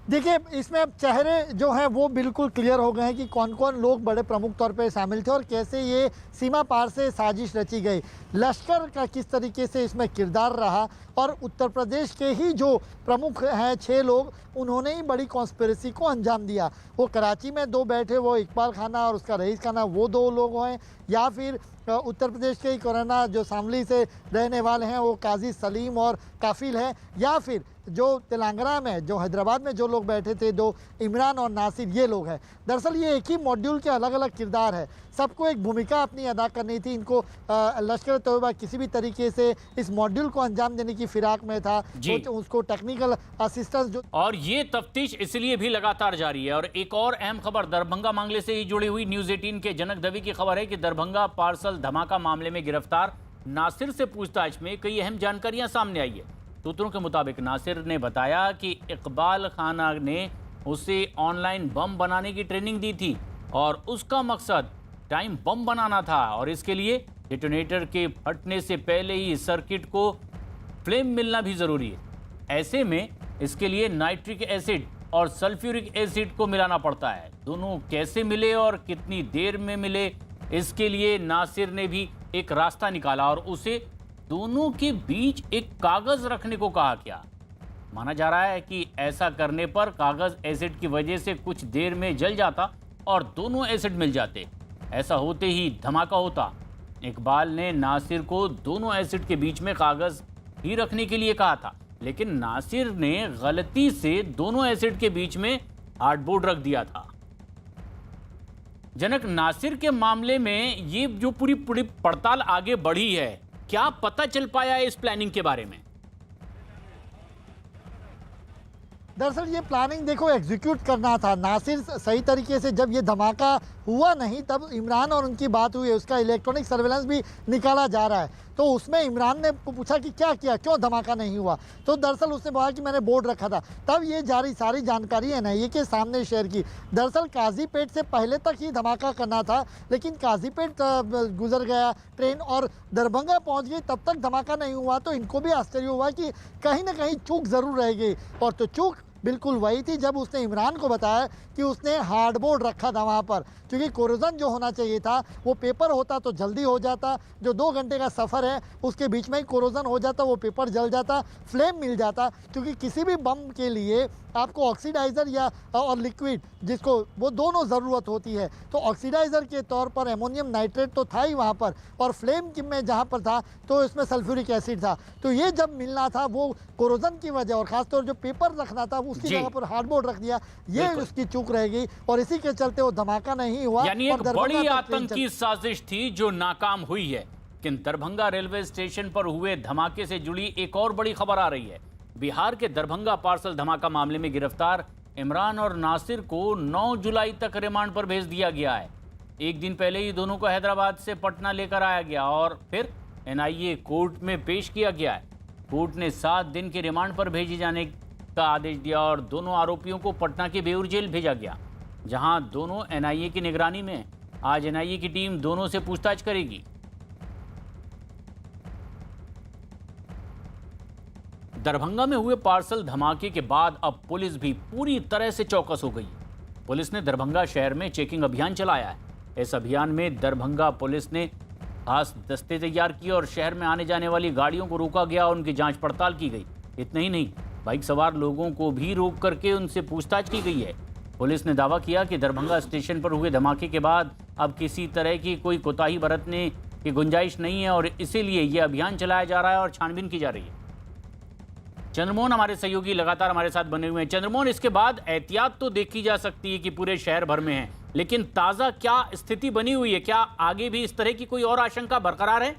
देखिए, इसमें अब चेहरे जो हैं वो बिल्कुल क्लियर हो गए हैं कि कौन कौन लोग बड़े प्रमुख तौर पे शामिल थे और कैसे ये सीमा पार से साजिश रची गई। लश्कर का किस तरीके से इसमें किरदार रहा और उत्तर प्रदेश के ही जो प्रमुख हैं 6 लोग, उन्होंने ही बड़ी कॉन्स्पिरेसी को अंजाम दिया। वो कराची में 2 बैठे, वो इकबाल खाना और उसका रईस खाना, वो 2 लोग हैं, या फिर उत्तर प्रदेश के ही कोरोना जो शामली से रहने वाले हैं वो काजी सलीम और काफिल हैं, या फिर जो तेलंगाना में जो हैदराबाद में जो लोग बैठे थे 2 इमरान और नासिर, ये लोग हैं। दरअसल ये एक ही मॉड्यूल के अलग अलग किरदार है, सबको एक भूमिका अपनी अदा करनी थी। इनको लश्कर तोयबा किसी भी तरीके से इस मॉड्यूल को अंजाम देने की फिराक में था, तो उसको टेक्निकल असिस्टेंस जो, और ये तफ्तीश इसलिए भी लगातार जारी है। और एक और अहम खबर दरभंगा मामले से ही जुड़ी हुई, न्यूज 18 के जनक दवी की खबर है कि दरभंगा पार्सल धमाका मामले में गिरफ्तार नासिर से पूछताछ में कई अहम जानकारियां सामने आई है। सूत्रों के मुताबिक नासिर ने बताया कि इकबाल खाना ने उसे ऑनलाइन बम बनाने की ट्रेनिंग दी थी और उसका मकसद टाइम बम बनाना था, और इसके लिए डेटोनेटर के फटने से पहले ही सर्किट को फ्लेम मिलना भी ज़रूरी है। ऐसे में इसके लिए नाइट्रिक एसिड और सल्फ्यूरिक एसिड को मिलाना पड़ता है। दोनों कैसे मिले और कितनी देर में मिले, इसके लिए नासिर ने भी एक रास्ता निकाला और उसे दोनों के बीच एक कागज रखने को कहा। क्या माना जा रहा है कि ऐसा करने पर कागज एसिड की वजह से कुछ देर में जल जाता और दोनों एसिड मिल जाते। ऐसा होते ही धमाका होता। इकबाल ने नासिर को दोनों एसिड के बीच में कागज ही रखने के लिए कहा था, लेकिन नासिर ने गलती से दोनों एसिड के बीच में हार्डबोर्ड रख दिया था। जनक, नासिर के मामले में ये जो पूरी पड़ताल आगे बढ़ी है, क्या पता चल पाया है इस प्लानिंग के बारे में? दरअसल ये प्लानिंग देखो एग्जीक्यूट करना था। नासिर सही तरीके से जब ये धमाका हुआ नहीं तब इमरान और उनकी बात हुई, उसका इलेक्ट्रॉनिक सर्वेलेंस भी निकाला जा रहा है। तो उसमें इमरान ने पूछा कि क्या किया, क्यों धमाका नहीं हुआ, तो दरअसल उसने बोला कि मैंने बोर्ड रखा था। तब ये सारी जानकारी एनआईए के सामने शेयर की। दरअसल काजीपेट से पहले तक ही धमाका करना था, लेकिन काजीपेट गुजर गया ट्रेन और दरभंगा पहुंच गई, तब तक धमाका नहीं हुआ। तो इनको भी आश्चर्य हुआ कि कहीं ना कहीं चूक ज़रूर रह गई, और तो चूक बिल्कुल वही थी जब उसने इमरान को बताया कि उसने हार्डबोर्ड रखा था वहाँ पर, क्योंकि कोरोजन जो होना चाहिए था वो पेपर होता तो जल्दी हो जाता। जो 2 घंटे का सफ़र है उसके बीच में ही कोरोजन हो जाता, वो पेपर जल जाता, फ्लेम मिल जाता। क्योंकि किसी भी बम के लिए आपको ऑक्सीडाइज़र या और लिक्विड, जिसको वो दोनों ज़रूरत होती है, तो ऑक्सीडाइज़र के तौर पर एमोनियम नाइट्रेट तो था ही वहाँ पर, और फ्लेम में जहाँ पर था तो इसमें सल्फ्यूरिक एसिड था। तो ये जब मिलना था वो कोरोजन की वजह, और ख़ासतौर जो पेपर रखना था उसकी जगह पर हार्डबोर्ड रख दिया, ये उसकी चूक रह गई, और इसी के चलते वो धमाका नहीं हुआ। यानी एक बड़ी आतंकी साजिश थी जो नाकाम हुई है। लेकिन दरभंगा रेलवे स्टेशन पर हुए धमाके से जुड़ी एक और बड़ी खबर आ रही है। बिहार के दरभंगा पार्सल धमाका मामले में गिरफ्तार इमरान और नासिर को 9 जुलाई तक रिमांड पर भेज दिया गया है। एक दिन पहले ही दोनों को हैदराबाद से पटना लेकर आया गया और फिर एनआईए कोर्ट में पेश किया गया है। कोर्ट ने 7 दिन के रिमांड पर भेजे जाने का आदेश दिया और दोनों आरोपियों को पटना के बेऊर जेल भेजा गया, जहां दोनों एनआईए की निगरानी में। आज एनआईए की टीम दोनों से पूछताछ करेगी। दरभंगा में हुए पार्सल धमाके के बाद अब पुलिस भी पूरी तरह से चौकस हो गई। पुलिस ने दरभंगा शहर में चेकिंग अभियान चलाया है। इस अभियान में दरभंगा पुलिस ने खास दस्ते तैयार किए और शहर में आने जाने वाली गाड़ियों को रोका गया और उनकी जांच पड़ताल की गई। इतना ही नहीं, बाइक सवार लोगों को भी रोक करके उनसे पूछताछ की गई है। पुलिस ने दावा किया कि दरभंगा स्टेशन पर हुए धमाके के बाद अब किसी तरह की कोई कोताही बरतने की गुंजाइश नहीं है और इसीलिए यह अभियान चलाया जा रहा है और छानबीन की जा रही है। चंद्रमोहन हमारे सहयोगी लगातार हमारे साथ बने हुए हैं। चंद्रमोहन, इसके बाद एहतियात तो देखी जा सकती है कि पूरे शहर भर में है, लेकिन ताजा क्या स्थिति बनी हुई है? क्या आगे भी इस तरह की कोई और आशंका बरकरार है?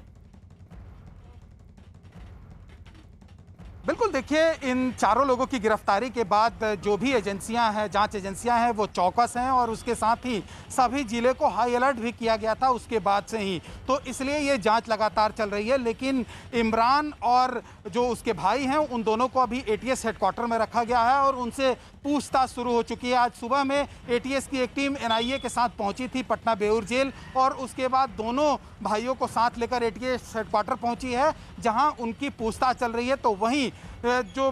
बिल्कुल, देखिए, इन चारों लोगों की गिरफ्तारी के बाद जो भी एजेंसियां हैं, जांच एजेंसियां हैं, वो चौकस हैं और उसके साथ ही सभी जिले को हाई अलर्ट भी किया गया था उसके बाद से ही, तो इसलिए ये जांच लगातार चल रही है। लेकिन इमरान और जो उसके भाई हैं, उन दोनों को अभी एटीएस हेडक्वार्टर में रखा गया है और उनसे पूछताछ शुरू हो चुकी है। आज सुबह में एटीएस की एक टीम एनआईए के साथ पहुंची थी पटना बेऊर जेल और उसके बाद दोनों भाइयों को साथ लेकर एटीएस हेडक्वार्टर पहुंची है, जहां उनकी पूछताछ चल रही है। तो वहीं जो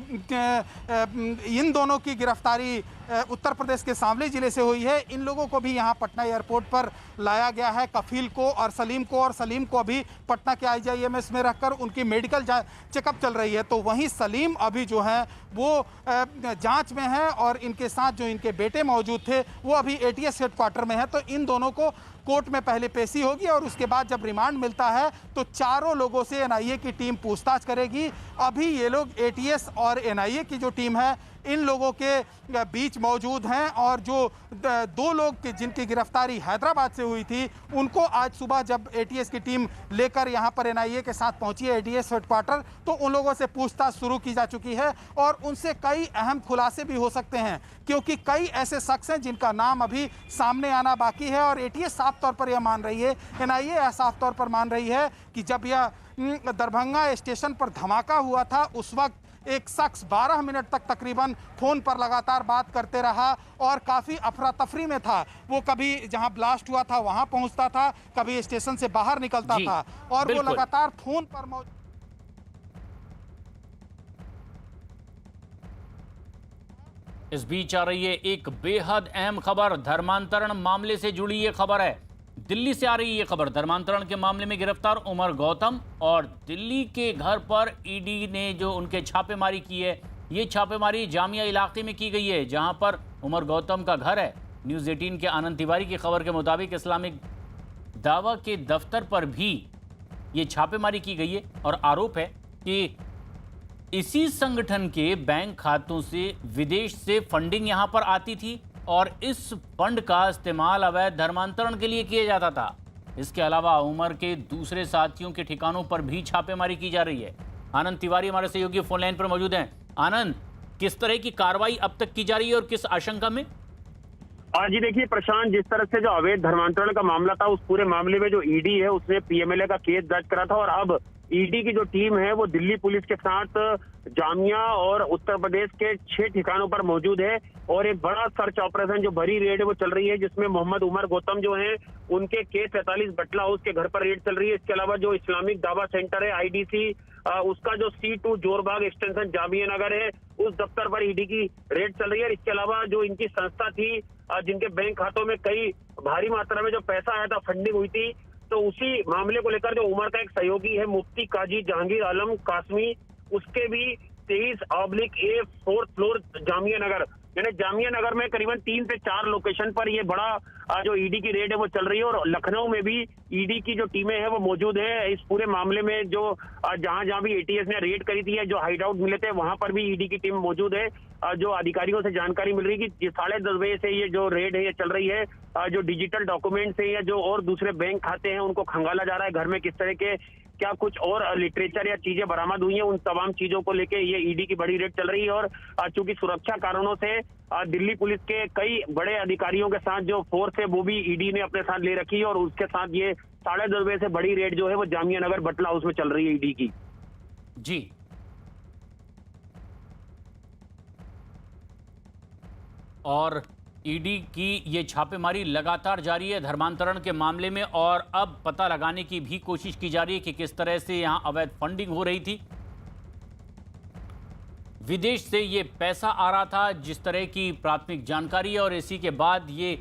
इन दोनों की गिरफ्तारी उत्तर प्रदेश के शामली जिले से हुई है, इन लोगों को भी यहां पटना एयरपोर्ट पर लाया गया है। कफील को और सलीम को अभी पटना के आईजीआईएमएस में रखकर उनकी मेडिकल चेकअप चल रही है। तो वहीं सलीम अभी जो है वो जांच में है और इनके साथ जो इनके बेटे मौजूद थे वो अभी एटीएस हेडक्वार्टर में है। तो इन दोनों को कोर्ट में पहले पेशी होगी और उसके बाद जब रिमांड मिलता है तो चारों लोगों से एनआईए की टीम पूछताछ करेगी। अभी ये लोग एटीएस और एनआईए की जो टीम है इन लोगों के बीच मौजूद हैं और जो 2 लोग जिनकी गिरफ्तारी हैदराबाद से हुई थी, उनको आज सुबह जब एटीएस की टीम लेकर यहां पर एनआईए के साथ पहुंची है एटीएस हेडक्वार्टर, तो उन लोगों से पूछताछ शुरू की जा चुकी है और उनसे कई अहम खुलासे भी हो सकते हैं, क्योंकि कई ऐसे शख्स हैं जिनका नाम अभी सामने आना बाकी है। और एटीएस साफ तौर पर यह मान रही है, एनआईए साफ तौर पर मान रही है कि जब यह दरभंगा स्टेशन पर धमाका हुआ था, उस वक्त एक शख्स 12 मिनट तक तकरीबन फोन पर लगातार बात करते रहा और काफ़ी अफरा तफरी में था। वो कभी जहां ब्लास्ट हुआ था वहां पहुंचता था, कभी स्टेशन से बाहर निकलता था और वो लगातार फोन पर मौजूद। इस बीच आ रही है एक बेहद अहम खबर, धर्मांतरण मामले से जुड़ी ये खबर है। दिल्ली से आ रही ये खबर, धर्मांतरण के मामले में गिरफ्तार उमर गौतम और दिल्ली के घर पर ईडी ने जो उनके छापेमारी की है, ये छापेमारी जामिया इलाके में की गई है जहां पर उमर गौतम का घर है। न्यूज़ 18 के आनंद तिवारी की खबर के मुताबिक इस्लामिक दावा के दफ्तर पर भी ये छापेमारी की गई है और आरोप है कि इसी संगठन के बैंक खातों से विदेश से फंडिंग यहां पर आती थी और इस फंड का इस्तेमाल अवैध धर्मांतरण के लिए किया जाता था। इसके अलावा उमर के दूसरे साथियों के ठिकानों पर भी छापेमारी की जा रही है। आनंद तिवारी हमारे सहयोगी फोन लाइन पर मौजूद हैं। आनंद, किस तरह की कार्रवाई अब तक की जा रही है और किस आशंका में? जी देखिए प्रशांत, जिस तरह से जो अवैध धर्मांतरण का मामला था, उस पूरे मामले में जो ईडी है उसने पीएमएलए का केस दर्ज करा था और अब ईडी की जो टीम है वो दिल्ली पुलिस के साथ जामिया और उत्तर प्रदेश के 6 ठिकानों पर मौजूद है और एक बड़ा सर्च ऑपरेशन जो बड़ी रेड है वो चल रही है, जिसमें मोहम्मद उमर गौतम जो हैं उनके K43 बटला हाउस के घर पर रेड चल रही है। इसके अलावा जो इस्लामिक दावा सेंटर है IDC, उसका जो C2 जोरबाग एक्सटेंशन जामिया नगर है, उस दफ्तर पर ईडी की रेड चल रही है। इसके अलावा जो इनकी संस्था थी जिनके बैंक खातों में कई भारी मात्रा में जो पैसा आया था, फंडिंग हुई थी, तो उसी मामले को लेकर जो उमर का एक सहयोगी है मुफ्ती काजी जहांगीर आलम कासमी, उसके भी 23/A 4th floor Jamia Nagar, यानी जामिया नगर में करीबन 3 से 4 लोकेशन पर ये बड़ा जो ईडी की रेड है वो चल रही है और लखनऊ में भी ईडी की जो टीमें हैं वो मौजूद है। इस पूरे मामले में जो जहां भी एटीएस ने रेड करी थी, जो हाइड आउट मिले थे, वहां पर भी ईडी की टीम मौजूद है। जो अधिकारियों से जानकारी मिल रही है कि 10:30 बजे से ये जो रेड है ये चल रही है। जो डिजिटल डॉक्यूमेंट्स है या जो और दूसरे बैंक खाते हैं उनको खंगाला जा रहा है। घर में किस तरह के क्या कुछ और लिटरेचर या चीजें बरामद हुई हैं, उन तमाम चीजों को लेके ये ईडी की बड़ी रेड चल रही है। और चूंकि सुरक्षा कारणों से दिल्ली पुलिस के कई बड़े अधिकारियों के साथ जो फोर्स है वो भी ईडी ने अपने साथ ले रखी है और उसके साथ ये 10:30 बजे से बड़ी रेड जो है वो जामिया नगर बटला हाउस में चल रही है ईडी की। जी, और ईडी की ये छापेमारी लगातार जारी है धर्मांतरण के मामले में, और अब पता लगाने की भी कोशिश की जा रही है कि किस तरह से यहां अवैध फंडिंग हो रही थी। विदेश से ये पैसा आ रहा था, जिस तरह की प्राथमिक जानकारी है, और इसी के बाद ये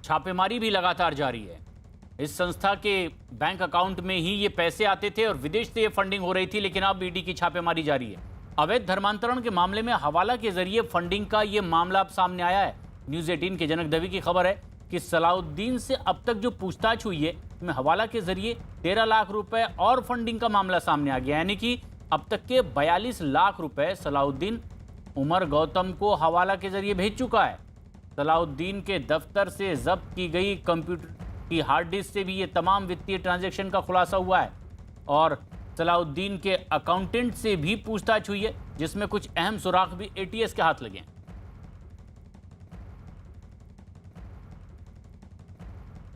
छापेमारी भी लगातार जारी है। इस संस्था के बैंक अकाउंट में ही ये पैसे आते थे और विदेश से ये फंडिंग हो रही थी, लेकिन अब ईडी की छापेमारी जारी है। अवैध धर्मांतरण के मामले में हवाला के जरिए फंडिंग का ये मामला अब सामने आया है। न्यूज़ 18 के जनक दवी की खबर है कि सलाउद्दीन से अब तक जो पूछताछ हुई है उसमें हवाला के जरिए 13 लाख रुपए और फंडिंग का मामला सामने आ गया, यानी कि अब तक के 42 लाख रुपए सलाउद्दीन उमर गौतम को हवाला के जरिए भेज चुका है। सलाउद्दीन के दफ्तर से जब्त की गई कंप्यूटर की हार्ड डिस्क से भी ये तमाम वित्तीय ट्रांजैक्शन का खुलासा हुआ है, और सलाउद्दीन के अकाउंटेंट से भी पूछताछ हुई है, जिसमें कुछ अहम सुराग भी एटीएस के हाथ लगे हैं।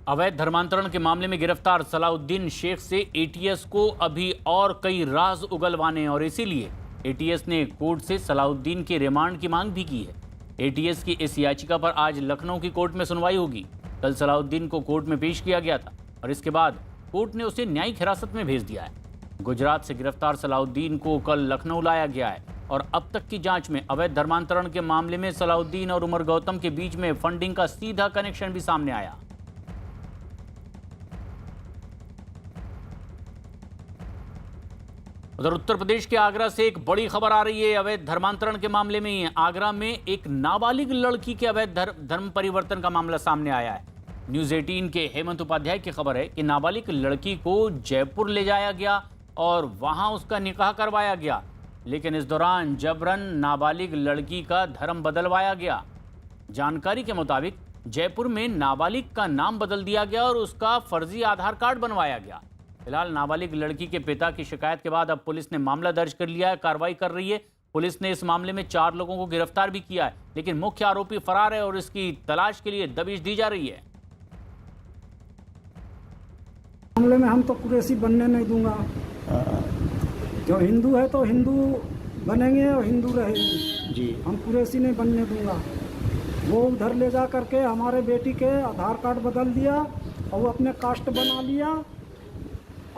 अवैध धर्मांतरण के मामले में गिरफ्तार सलाउद्दीन शेख से एटीएस को अभी और कई राज उगलवाने, और इसीलिए एटीएस ने कोर्ट से सलाउद्दीन के रिमांड की मांग भी की है। एटीएस की इस याचिका पर आज लखनऊ की कोर्ट में सुनवाई होगी। कल सलाउद्दीन को कोर्ट में पेश किया गया था और इसके बाद कोर्ट ने उसे न्यायिक हिरासत में भेज दिया है। गुजरात से गिरफ्तार सलाउद्दीन को कल लखनऊ लाया गया है, और अब तक की जांच में अवैध धर्मांतरण के मामले में सलाउद्दीन और उमर गौतम के बीच में फंडिंग का सीधा कनेक्शन भी सामने आया। उधर उत्तर प्रदेश के आगरा से एक बड़ी खबर आ रही है अवैध धर्मांतरण के मामले में ही। आगरा में एक नाबालिग लड़की के अवैध धर्म परिवर्तन का मामला सामने आया है। न्यूज़ 18 के हेमंत उपाध्याय की खबर है कि नाबालिग लड़की को जयपुर ले जाया गया और वहां उसका निकाह करवाया गया, लेकिन इस दौरान जबरन नाबालिग लड़की का धर्म बदलवाया गया। जानकारी के मुताबिक जयपुर में नाबालिग का नाम बदल दिया गया और उसका फर्जी आधार कार्ड बनवाया गया। फिलहाल नाबालिग लड़की के पिता की शिकायत के बाद अब पुलिस ने मामला दर्ज कर लिया है, कार्रवाई कर रही है। पुलिस ने इस मामले में 4 लोगों को गिरफ्तार भी किया है, लेकिन मुख्य आरोपी फरार है और इसकी तलाश के लिए दबिश दी जा रही है। मामले में हम तो कुरैशी बनने नहीं दूंगा। जो हिंदू है तो हिंदू बनेंगे और हिंदू रहेंगे जी, हम कुरैशी नहीं बनने दूंगा। वो उधर ले जा करके हमारे बेटी के आधार कार्ड बदल दिया और वो अपने कास्ट बना लिया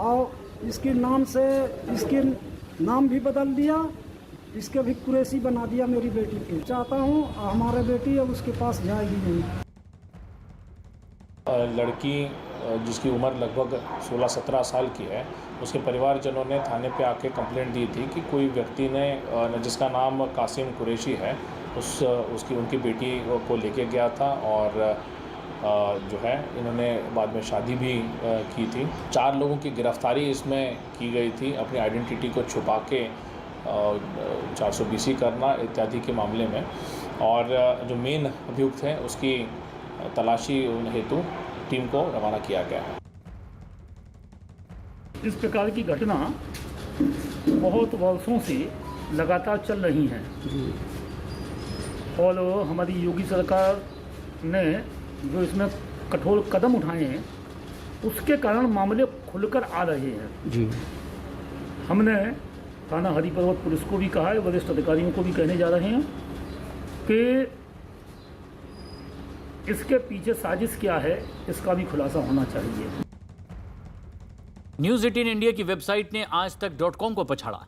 और इसके नाम से इसके नाम भी बदल दिया, इसके भी कुरैशी बना दिया मेरी बेटी के। चाहता हूँ हमारे बेटी अब उसके पास जाएगी नहीं। लड़की जिसकी उम्र लगभग 16-17 साल की है, उसके परिवारजनों ने थाने पे आके कंप्लेंट दी थी कि कोई व्यक्ति ने जिसका नाम कासिम कुरैशी है उनकी बेटी को लेके गया था और जो है इन्होंने बाद में शादी भी की थी। 4 लोगों की गिरफ्तारी इसमें की गई थी अपनी आइडेंटिटी को छुपा के 420 करना इत्यादि के मामले में, और जो मेन अभियुक्त है उसकी तलाशी हेतु टीम को रवाना किया गया है। इस प्रकार की घटना बहुत वर्षों से लगातार चल रही हैं और हमारी योगी सरकार ने जो इसमें कठोर कदम उठाए हैं उसके कारण मामले खुलकर आ रहे हैं जी। हमने थाना हरिपर्वत पुलिस को भी कहा है, वरिष्ठ अधिकारियों को भी कहने जा रहे हैं कि इसके पीछे साजिश क्या है, इसका भी खुलासा होना चाहिए। न्यूज़ 18 इंडिया की वेबसाइट ने आज तक .com को पछाड़ा।